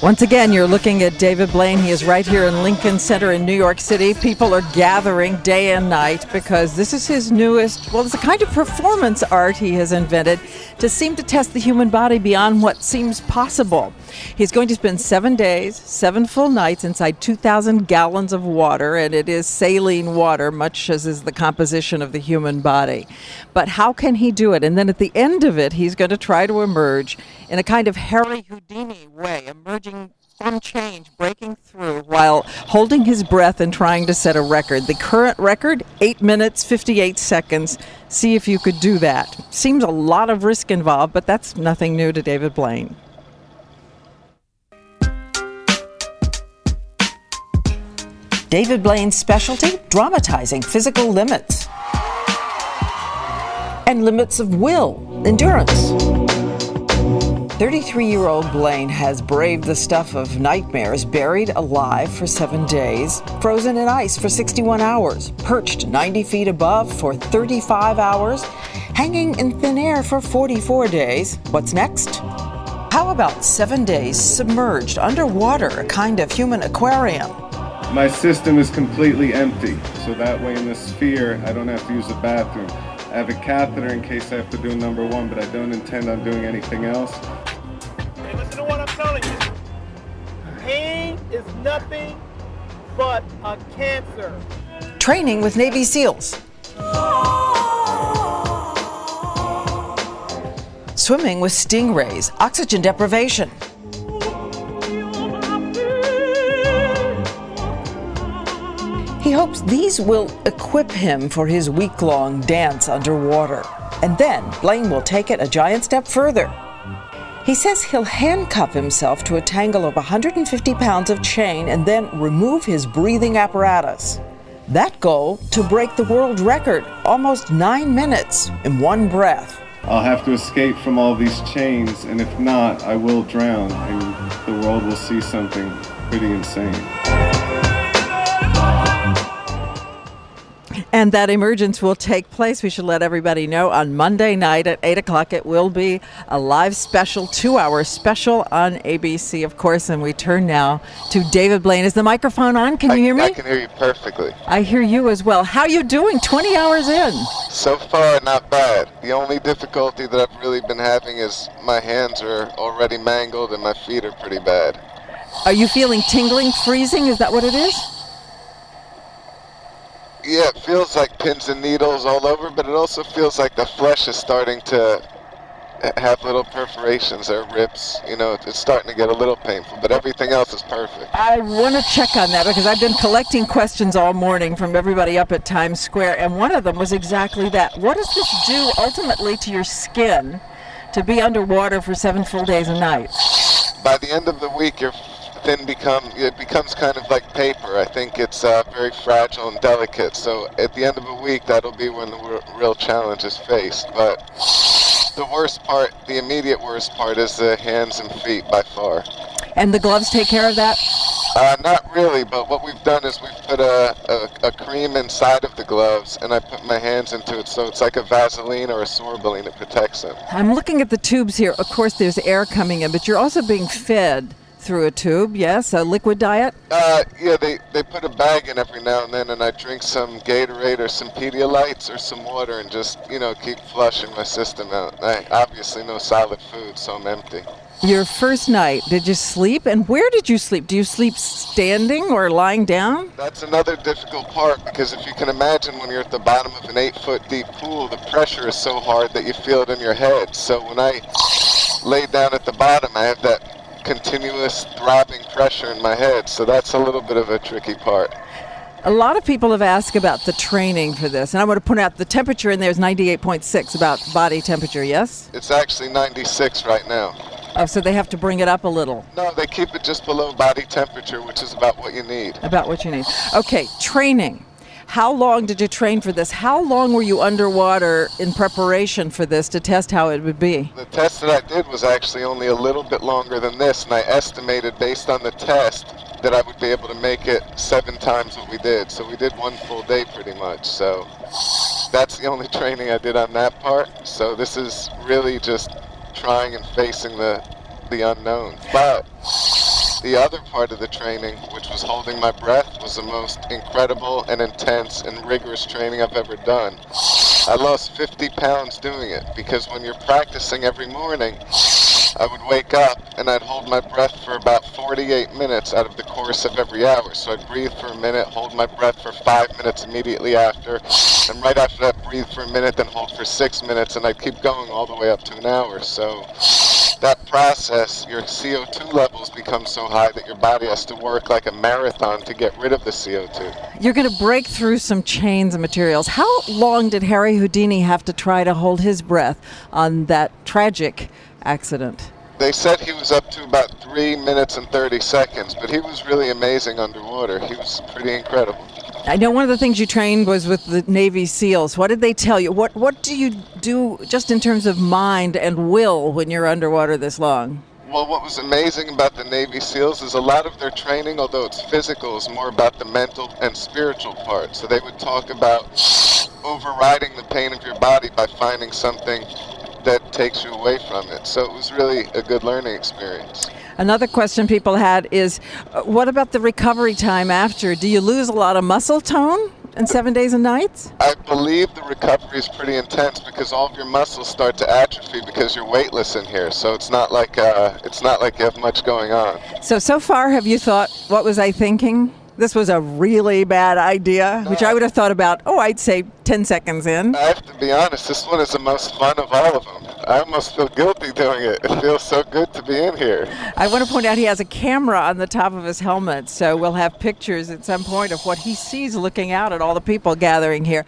Once again, you're looking at David Blaine. He is right here in Lincoln Center in New York City. People are gathering day and night because this is his newest, well, it's a kind of performance art he has invented to seem to test the human body beyond what seems possible. He's going to spend 7 days, 7 full nights inside 2,000 gallons of water, and it is saline water, much as is the composition of the human body. But how can he do it? And then at the end of it, he's going to try to emerge in a kind of Harry Houdini way, emerging from change, breaking through while holding his breath and trying to set a record. The current record, 8 minutes, 58 seconds. See if you could do that. Seems a lot of risk involved, but that's nothing new to David Blaine. David Blaine's specialty, dramatizing physical limits and limits of will, endurance. 33-year-old Blaine has braved the stuff of nightmares, buried alive for 7 days, frozen in ice for 61 hours, perched 90 feet above for 35 hours, hanging in thin air for 44 days. What's next? How about 7 days submerged underwater, a kind of human aquarium? My system is completely empty, so that way in the sphere I don't have to use a bathroom. I have a catheter in case I have to do number 1, but I don't intend on doing anything else. Hey, listen to what I'm telling you. Pain is nothing but a cancer. Training with Navy SEALs. Swimming with stingrays, oxygen deprivation. He hopes these will equip him for his week-long dance underwater. And then Blaine will take it a giant step further. He says he'll handcuff himself to a tangle of 150 pounds of chain and then remove his breathing apparatus. That goal, to break the world record, almost 9 minutes in one breath. I'll have to escape from all these chains, and if not, I will drown, and the world will see something pretty insane. And that emergence will take place, we should let everybody know, on Monday night at 8 o'clock. It will be a live special, 2-hour special on ABC, of course. And we turn now to David Blaine. Is the microphone on? Can you hear me? I can hear you perfectly. I hear you as well. How you doing 20 hours in? So far, not bad. The only difficulty that I've really been having is my hands are already mangled and my feet are pretty bad. Are you feeling tingling, freezing? Is that what it is? Yeah, it feels like pins and needles all over, but it also feels like the flesh is starting to have little perforations or rips. You know, it's starting to get a little painful, but everything else is perfect. I want to check on that because I've been collecting questions all morning from everybody up at Times Square, and one of them was exactly that. What does this do ultimately to your skin to be underwater for 7 full days and nights? By the end of the week, your skin becomes kind of like paper. I think it's very fragile and delicate. So at the end of a week, that'll be when the real challenge is faced. But the worst part, the immediate worst part, is the hands and feet by far. And the gloves take care of that? Not really, but what we've done is we've put a cream inside of the gloves, and I put my hands into it, so it's like a Vaseline or a Sorbeline. It protects them. I'm looking at the tubes here. Of course, there's air coming in, but you're also being fed through a tube, yes? A liquid diet? Yeah, they put a bag in every now and then, and I drink some Gatorade or some Pedialytes or some water and just, you know, keep flushing my system out. I obviously no solid food, so I'm empty. Your first night, did you sleep? And where did you sleep? Do you sleep standing or lying down? That's another difficult part, because if you can imagine when you're at the bottom of an 8-foot deep pool, the pressure is so hard that you feel it in your head. So when I lay down at the bottom, I have that continuous throbbing pressure in my head, so that's a little bit of a tricky part. A lot of people have asked about the training for this, and I want to point out the temperature in there is 98.6, about body temperature, yes? It's actually 96 right now. Oh, so they have to bring it up a little? No, they keep it just below body temperature, which is about what you need. About what you need. Okay, training. How long did you train for this? How long were you underwater in preparation for this to test how it would be? The test that I did was actually only a little bit longer than this, and I estimated based on the test that I would be able to make it 7 times what we did. So we did 1 full day pretty much. So that's the only training I did on that part. So this is really just trying and facing the unknown. But the other part of the training, which was holding my breath, was the most incredible and intense and rigorous training I've ever done. I lost 50 pounds doing it because when you're practicing every morning, I would wake up and I'd hold my breath for about 48 minutes out of the course of every hour. So I'd breathe for a minute, hold my breath for 5 minutes immediately after, and right after that breathe for a minute, then hold for 6 minutes, and I'd keep going all the way up to an hour. So that process, your CO2 levels become so high that your body has to work like a marathon to get rid of the CO2. You're going to break through some chains of materials. How long did Harry Houdini have to try to hold his breath on that tragic accident? They said he was up to about 3 minutes and 30 seconds, but he was really amazing underwater. He was pretty incredible. I know one of the things you trained was with the Navy SEALs. What did they tell you? What do you do just in terms of mind and will when you're underwater this long? Well, what was amazing about the Navy SEALs is a lot of their training, although it's physical, is more about the mental and spiritual part. So they would talk about overriding the pain of your body by finding something that takes you away from it. So it was really a good learning experience. Another question people had is, what about the recovery time after? Do you lose a lot of muscle tone in 7 days and nights? I believe the recovery is pretty intense because all of your muscles start to atrophy because you're weightless in here. So it's not like you have much going on. So far, have you thought, what was I thinking? This was a really bad idea, which I would have thought about, I'd say 10 seconds in. I have to be honest, this one is the most fun of all of them. I almost feel guilty doing it. It feels so good to be in here. I want to point out he has a camera on the top of his helmet, so we'll have pictures at some point of what he sees looking out at all the people gathering here.